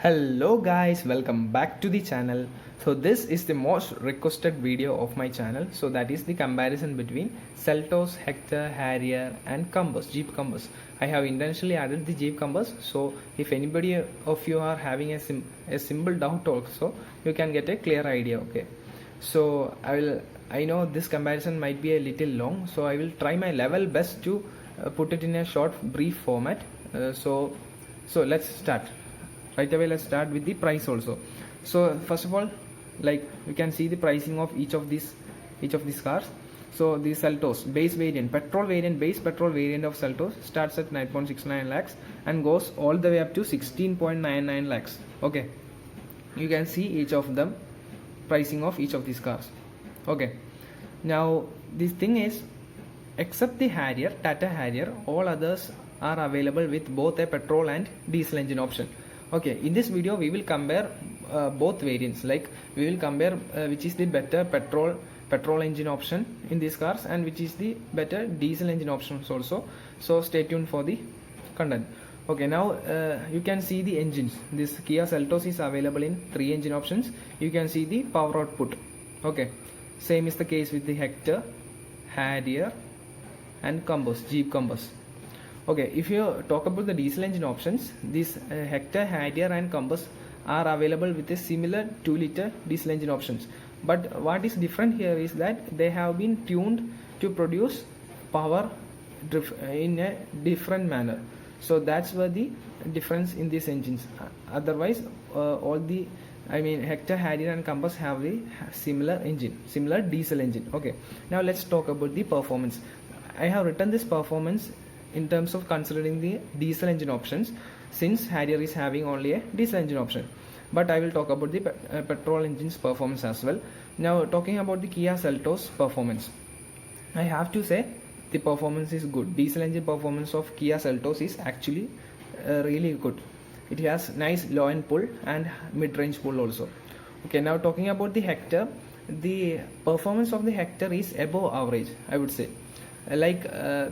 Hello guys, welcome back to the channel. So this is the most requested video of my channel. So that is the comparison between Seltos, Hector, Harrier and Compass, Jeep Compass. I have intentionally added the Jeep Compass. So if anybody of you are having a simple doubt also, you can get a clear idea. Okay. So I know this comparison might be a little long. So I will try my level best to put it in a short brief format. So let's start. Right away, let's start with the price also. So first of all, like you can see the pricing of each of these cars. So the Seltos base variant, base petrol variant of Seltos starts at 9.69 lakhs and goes all the way up to 16.99 lakhs. Okay, you can see each of them pricing of each of these cars. Okay, now this thing is, except the Harrier, Tata Harrier, all others are available with both a petrol and diesel engine option. Okay, in this video we will compare both variants. Like we will compare which is the better petrol engine option in these cars and which is the better diesel engine options also. So stay tuned for the content. Okay, now you can see the engines. This Kia Seltos is available in 3 engine options. You can see the power output. Okay, same is the case with the Hector, Harrier and Compass, Jeep Compass. Okay, if you talk about the diesel engine options, these Hector, Harrier and Compass are available with a similar 2-liter diesel engine options. But what is different here is that they have been tuned to produce power in a different manner. So that's where the difference in these engines. Otherwise, Hector, Harrier and Compass have a similar engine, similar diesel engine. Okay, now let's talk about the performance. I have written this performance in terms of considering the diesel engine options, since Harrier is having only a diesel engine option, but I will talk about the petrol engine's performance as well. Now talking about the Kia Seltos performance, I have to say the performance is good. Diesel engine performance of Kia Seltos is actually really good. It has nice low end pull and mid-range pull also. Okay, now talking about the Hector, the performance of the Hector is above average, I would say.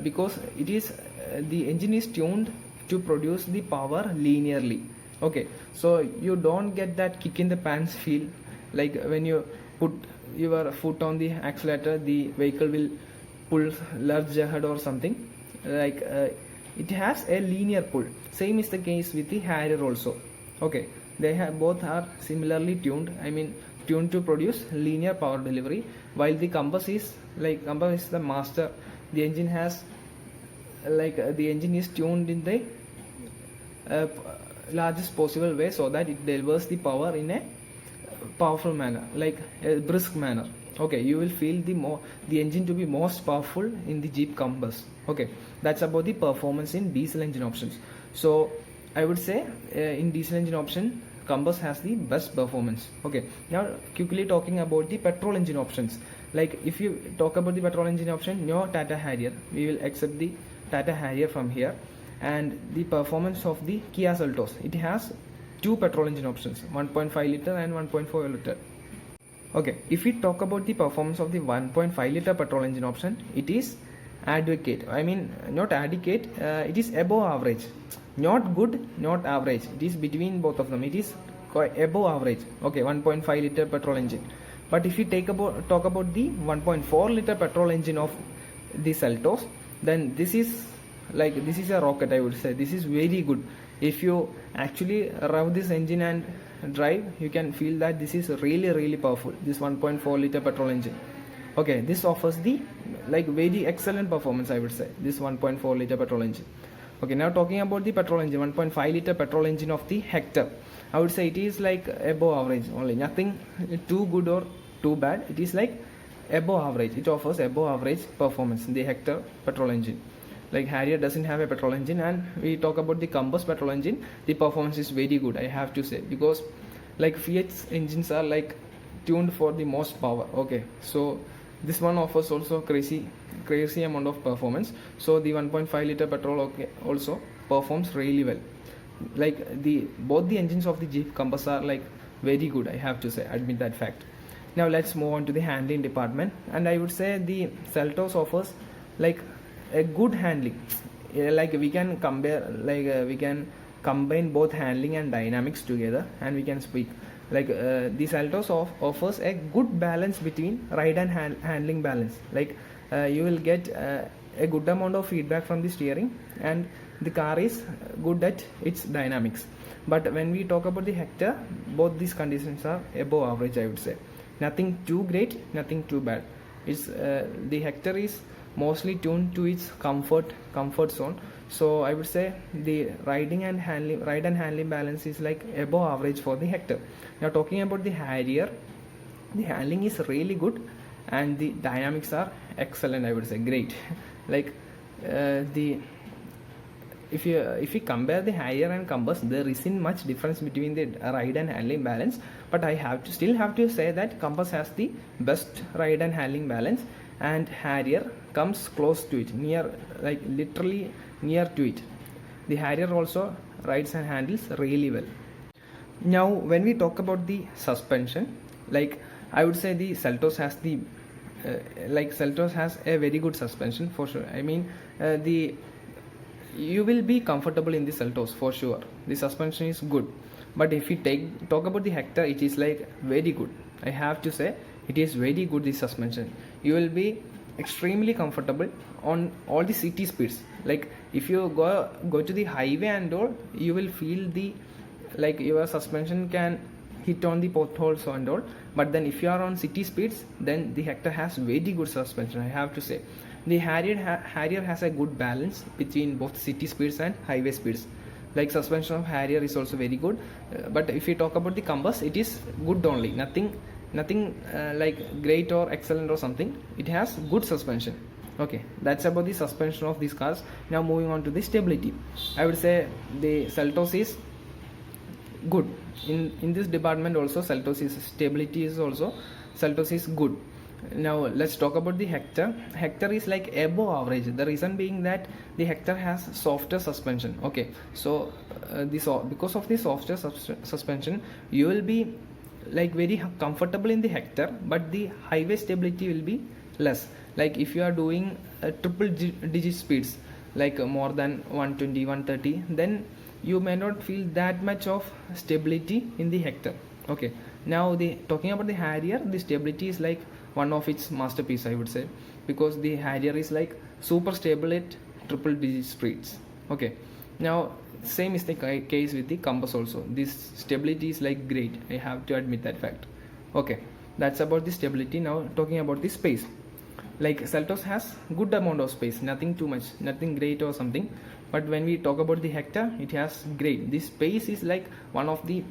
Because it is the engine is tuned to produce the power linearly. Okay, so you don't get that kick in the pants feel, like when you put your foot on the accelerator the vehicle will pull large ahead or something. It has a linear pull. Same is the case with the Harrier also. Okay, they have both are similarly tuned, tuned to produce linear power delivery, while the Compass is the master. The engine has the engine is tuned in the largest possible way so that it delivers the power in a powerful manner, like a brisk manner. Okay, you will feel the engine to be most powerful in the Jeep Compass. Okay, that's about the performance in diesel engine options. So I would say in diesel engine option, Compass has the best performance. Okay, now quickly talking about the petrol engine options. Like if you talk about the petrol engine option, no Tata Harrier, we will accept the Tata Harrier from here. And the performance of the Kia Seltos, it has 2 petrol engine options, 1.5 liter and 1.4 liter. Okay, if we talk about the performance of the 1.5 liter petrol engine option, it is adequate. Not adequate, it is above average. Not good, not average. It is between both of them. It is quite above average. Okay, 1.5 liter petrol engine. But if you talk about the 1.4 liter petrol engine of the Seltos, then this is a rocket, I would say. This is very good. If you actually rev this engine and drive, you can feel that this is really powerful, this 1.4 liter petrol engine. Okay, this offers the very excellent performance, I would say, this 1.4 liter petrol engine. Okay, now talking about the petrol engine, 1.5 liter petrol engine of the Hector, I would say it is above average only, nothing too good or too bad. It is above average. It offers above average performance in the Hector petrol engine. Like Harrier doesn't have a petrol engine, and we talk about the Compass petrol engine, the performance is very good, I have to say, because Fiat's engines are tuned for the most power. Okay, so this one offers also crazy amount of performance. So the 1.5 liter petrol also performs really well. Both the engines of the Jeep Compass are very good, I have to say, admit that fact. Now let's move on to the handling department, and I would say the Seltos offers a good handling. We can compare, we can combine both handling and dynamics together, and we can speak like the Seltos offers a good balance between ride and handling balance. Like you will get a good amount of feedback from the steering, and the car is good at its dynamics. But when we talk about the Hector, both these conditions are above average, I would say. Nothing too great, nothing too bad. It's the Hector is mostly tuned to its comfort zone. So I would say the ride and handling balance is like above average for the Hector. Now talking about the Harrier, the handling is really good and the dynamics are excellent, I would say, great. Like the if you compare the Harrier and Compass, there isn't much difference between the ride and handling balance, but I still have to say that Compass has the best ride and handling balance, and Harrier comes close to it, near, like literally near to it. The Harrier also rides and handles really well. Now when we talk about the suspension, like I would say the Seltos has the Seltos has a very good suspension for sure. I mean you will be comfortable in the Seltos for sure. The suspension is good, but if you talk about the Hector, it is like very good. I have to say it is very good, the suspension. You will be extremely comfortable on all the city speeds. Like if you go to the highway and all, you will feel the like your suspension can hit on the potholes and all. But then if you are on city speeds, then the Hector has very good suspension, I have to say. The Harrier has a good balance between both city speeds and highway speeds. Like suspension of Harrier is also very good, but if you talk about the Compass, it is good only, nothing like great or excellent or something. It has good suspension. Okay, that's about the suspension of these cars. Now moving on to the stability, I would say the Seltos is good in this department. Also Seltos is good. Now let's talk about the Hector. Hector is like above average. The reason being that the Hector has softer suspension. Okay, so because of the softer suspension, you will be like very comfortable in the Hector, but the highway stability will be less. Like if you are doing triple digit speeds, like more than 120 130, then you may not feel that much of stability in the Hector. Okay, now talking about the Harrier, the stability is like one of its masterpiece, I would say, because the Harrier is like super stable at triple digit speeds. Okay, now same is the case with the Compass also. This stability is like great, I have to admit that fact. Okay, that's about the stability. Now talking about the space, like Seltos has good amount of space, nothing too much, nothing great or something. But when we talk about the Hector, it has great. This space is like one of the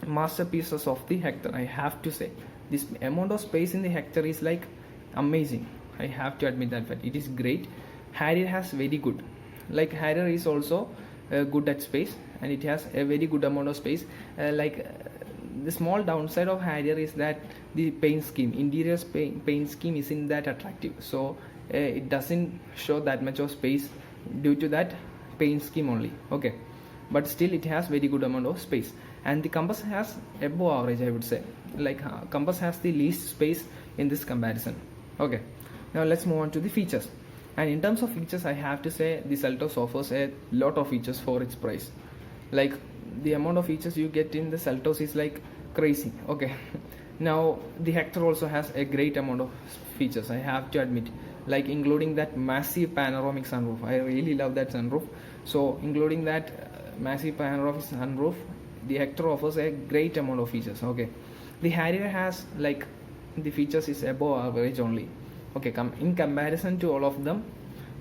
masterpieces of the Hector, I have to say. This amount of space in the Hector is like amazing, I have to admit that fact. It is great. Harrier has very good, like Harrier is also good at space, and it has a very good amount of space. The small downside of Harrier is that the paint scheme, interior paint scheme isn't that attractive, so it doesn't show that much of space due to that paint scheme only. Okay, but still it has very good amount of space. And the Compass has above average, I would say. Like Compass has the least space in this comparison. Okay, now let's move on to the features. And in terms of features, I have to say the Seltos offers a lot of features for its price. Like the amount of features you get in the Seltos is like crazy. Okay, now the Hector also has a great amount of features, I have to admit, like including that massive panoramic sunroof. I really love that sunroof. So including that massive panoramic sunroof, the Hector offers a great amount of features. Okay, the Harrier has like the features is above average only. Okay, in comparison to all of them,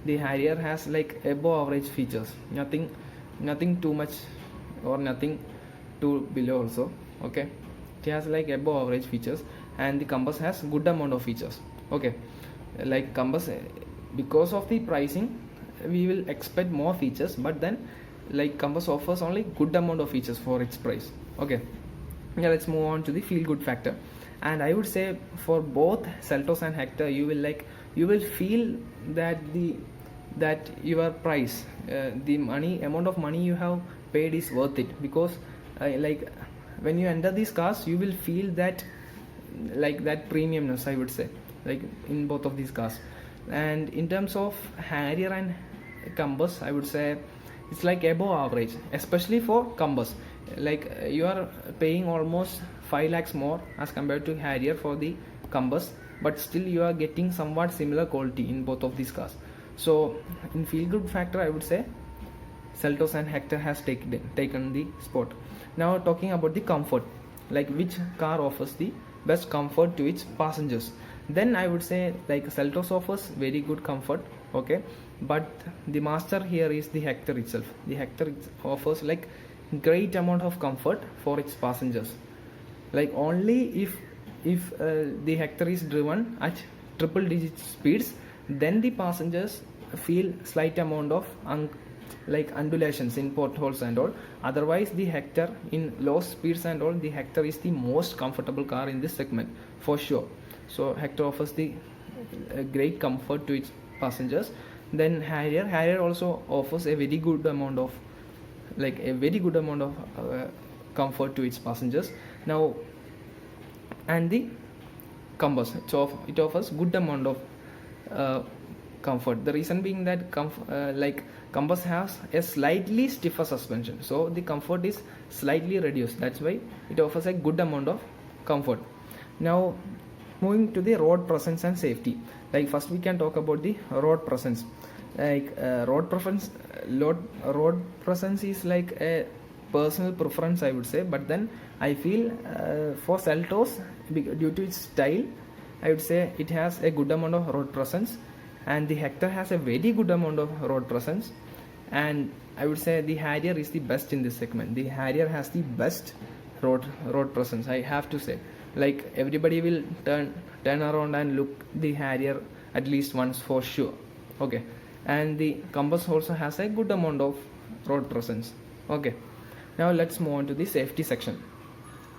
the Harrier has like above average features, nothing too much or nothing too below also. Okay, it has like above average features, and the Compass has good amount of features. Okay, like Compass, because of the pricing we will expect more features, but then like Compass offers only good amount of features for its price. Okay, now let's move on to the feel good factor. And I would say for both Seltos and Hector, you will feel that your price, the amount of money you have paid is worth it, because like when you enter these cars, you will feel that like that premiumness, I would say, like in both of these cars. And in terms of Harrier and Compass, I would say it's like above average, especially for Compass. Like you are paying almost 5 lakhs more as compared to Harrier for the Compass, but still you are getting somewhat similar quality in both of these cars. So in feel good factor, I would say Seltos and Hector has taken the spot. Now talking about the comfort, like which car offers the best comfort to its passengers, then I would say like Seltos offers very good comfort, okay, but the master here is the Hector itself. The Hector offers like great amount of comfort for its passengers. Like only if the Hector is driven at triple digit speeds, then the passengers feel slight amount of like undulations in potholes and all. Otherwise the Hector in low speeds and all, the Hector is the most comfortable car in this segment for sure. So Hector offers the great comfort to its passengers. Then Harrier also offers a very good amount of comfort to its passengers. Now and the Compass, it offers good amount of comfort. The reason being that Compass has a slightly stiffer suspension, so the comfort is slightly reduced. That's why it offers a good amount of comfort. Now moving to the road presence and safety. Like first we can talk about the road presence. Like road presence is like a personal preference, I would say, but then I feel for Seltos, due to its style, I would say it has a good amount of road presence, and the Hector has a very good amount of road presence, and I would say the Harrier is the best in this segment. The Harrier has the best road presence, I have to say. Like everybody will turn around and look the Harrier at least once for sure, okay. And the Compass also has a good amount of road presence, okay. Now let's move on to the safety section.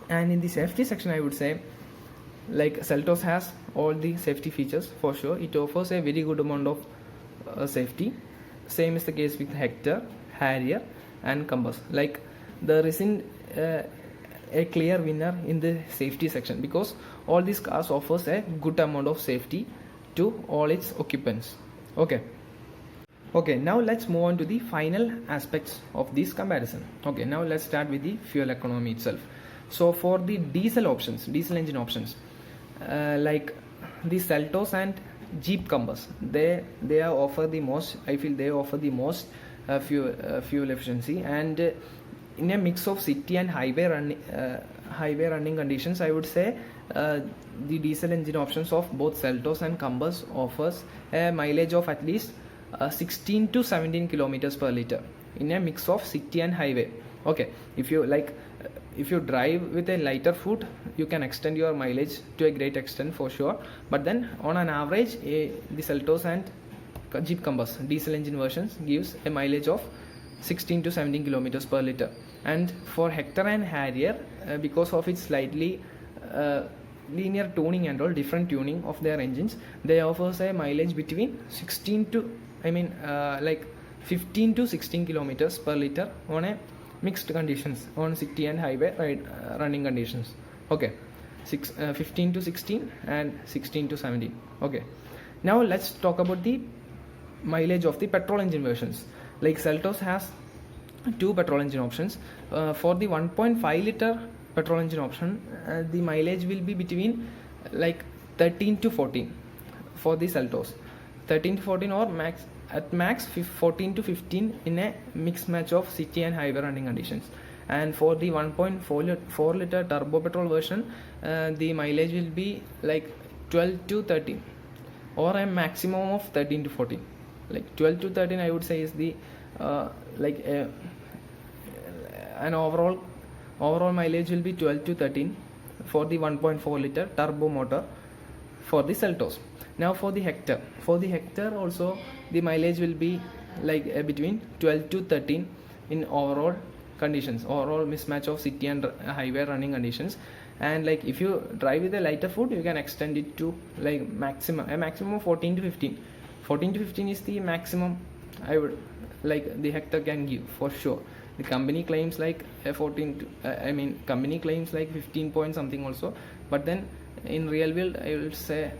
And in the safety section, I would say like Seltos has all the safety features for sure. It offers a very good amount of safety. Same is the case with Hector, Harrier and Compass. Like there isn't a clear winner in the safety section, because all these cars offers a good amount of safety to all its occupants, okay. Okay, now let's move on to the final aspects of this comparison. Okay, now let's start with the fuel economy itself. So for the diesel engine options, like the Seltos and Jeep Compass, they offer the most, I feel they offer the most fuel efficiency, and in a mix of city and highway running conditions, I would say the diesel engine options of both Seltos and Compass offers a mileage of at least 16 to 17 kilometers per liter in a mix of city and highway, okay. If you drive with a lighter foot, you can extend your mileage to a great extent for sure, but then on an average the Seltos and Jeep Compass diesel engine versions gives a mileage of 16 to 17 kilometers per liter. And for Hector and Harrier, because of its slightly linear tuning and all different tuning of their engines, they offer a mileage between 15 to 16 kilometers per liter on a mixed conditions, on city and highway running conditions, okay. 15 to 16 and 16 to 17, okay. Now let's talk about the mileage of the petrol engine versions. Like Seltos has two petrol engine options. For the 1.5 liter petrol engine option, the mileage will be between like 13 to 14 for the Seltos, 13 to 14, or at max 14 to 15 in a mixed match of city and highway running conditions. And for the 1.4 liter turbo petrol version, the mileage will be like 12 to 13, or a maximum of 13 to 14. Like 12 to 13, I would say, is the an overall mileage will be 12 to 13 for the 1.4 liter turbo motor for the Seltos. Now for the Hector also the mileage will be like between 12 to 13 in overall conditions, overall mismatch of city and highway running conditions. And like if you drive with a lighter foot, you can extend it to like a maximum of 14 to 15. 14 to 15 is the maximum I would like the Hector can give for sure. The company claims like company claims like 15 point something also, but then in real world I will say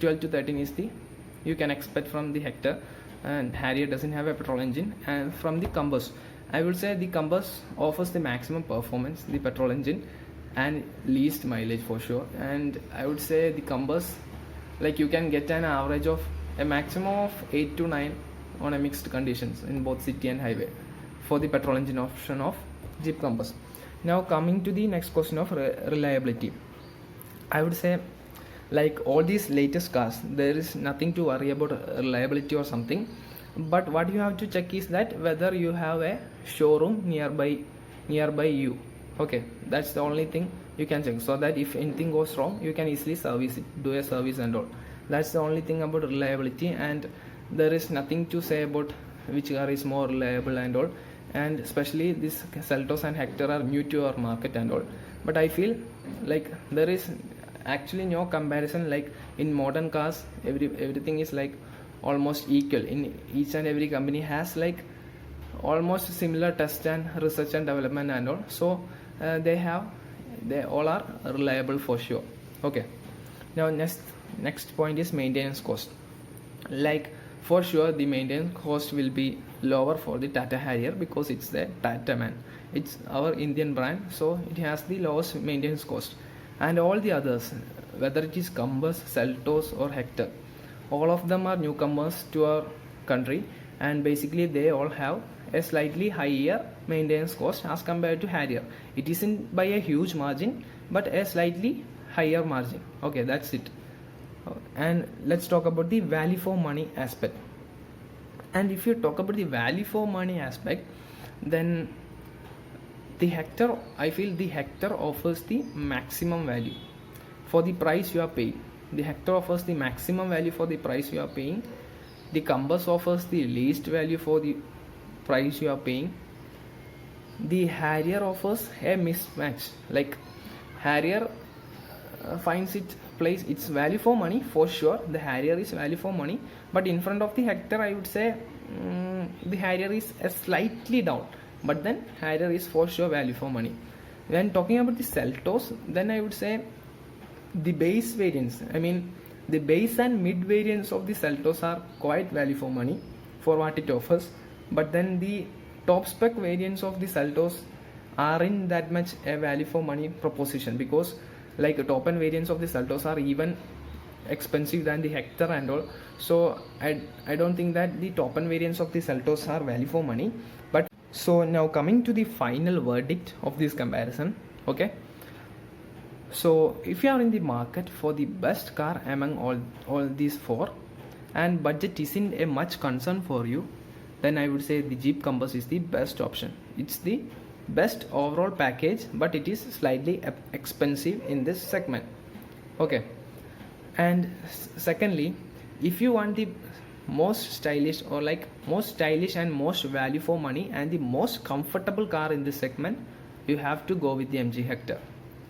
12 to 13 is the you can expect from the Hector. and Harrier doesn't have a petrol engine. And from the Compass, I would say the Compass offers the maximum performance, the petrol engine, and least mileage for sure. And I would say the Compass, like you can get an average of a maximum of 8 to 9 on a mixed conditions in both city and highway for the petrol engine option of Jeep Compass. Now coming to the next question of reliability, I would say, like all these latest cars, there is nothing to worry about reliability or something, but what you have to check is that whether you have a showroom nearby you. Okay, that's the only thing you can check, so that if anything goes wrong you can easily service it, do a service and all. That's the only thing about reliability, and there is nothing to say about which car is more reliable and all. And especially this Seltos and Hector are new to our market and all, but I feel like there is actually no comparison. Like in modern cars, everything is like almost equal. In each and every company has like almost similar test and research and development and all, so they all are reliable for sure. Okay, now next point is maintenance cost. Like for sure the maintenance cost will be lower for the Tata Harrier because it's the Tata man, it's our Indian brand, so it has the lowest maintenance cost. And all the others, whether it is Compass, Seltos or Hector, all of them are newcomers to our country, and basically they all have a slightly higher maintenance cost as compared to Harrier. It isn't by a huge margin, but a slightly higher margin. Okay, that's it. And let's talk about the value for money aspect. And if you talk about the value for money aspect, then the Hector, I feel the Hector offers the maximum value for the price you are paying. The Hector offers the maximum value for the price you are paying. The Compass offers the least value for the price you are paying. The Harrier offers a mismatch. Like Harrier finds it place its value for money for sure. The Harrier is value for money, but in front of the Hector, I would say the Harrier is slightly down, but then Harrier is for sure value for money. When talking about the Seltos, then I would say the base variants, I mean the base and mid variants of the Seltos are quite value for money for what it offers, but then the top spec variants of the Seltos aren't that much a value for money proposition, because like top end variants of the Seltos are even expensive than the Hector and all, so I don't think that the top end variants of the Seltos are value for money. But so now coming to the final verdict of this comparison. Okay, so if you are in the market for the best car among all these four, and budget isn't a much concern for you, then I would say the Jeep Compass is the best option. It's the best overall package, but it is slightly expensive in this segment. Okay, and secondly, if you want the most stylish or like most stylish and most value for money and the most comfortable car in this segment, you have to go with the MG Hector.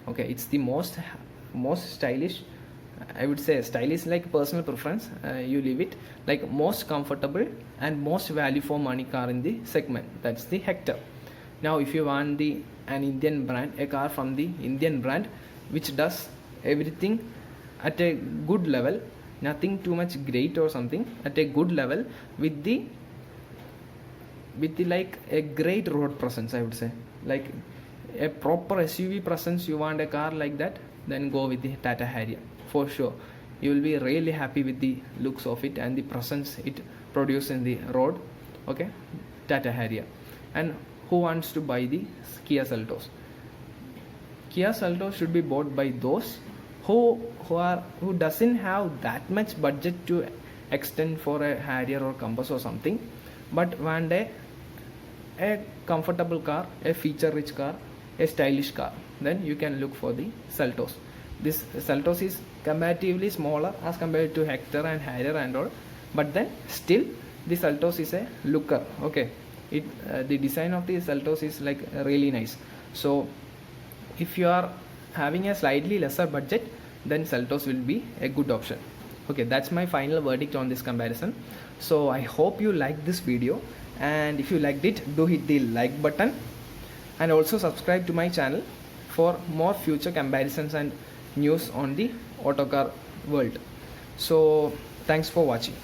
Okay, it's the most stylish. I would say stylish like personal preference, you leave it, like most comfortable and most value for money car in the segment, that's the Hector. Now if you want an Indian brand, a car from the Indian brand which does everything at a good level, nothing too much great or something, at a good level with the like a great road presence, I would say, like a proper SUV presence, you want a car like that, then go with the Tata Harrier for sure. You will be really happy with the looks of it and the presence it produces in the road. Okay, Tata Harrier. And who wants to buy the Kia Seltos? Kia Seltos should be bought by those who doesn't have that much budget to extend for a Harrier or Compass or something, but one day a comfortable car, a feature rich car, a stylish car, then you can look for the Seltos. This Seltos is comparatively smaller as compared to Hector and Harrier and all, but then still the Seltos is a looker. Okay, the design of the Seltos is like really nice. So if you are having a slightly lesser budget, then Seltos will be a good option. Okay, that's my final verdict on this comparison. So I hope you liked this video, and if you liked it, do hit the like button and also subscribe to my channel for more future comparisons and news on the autocar world. So thanks for watching.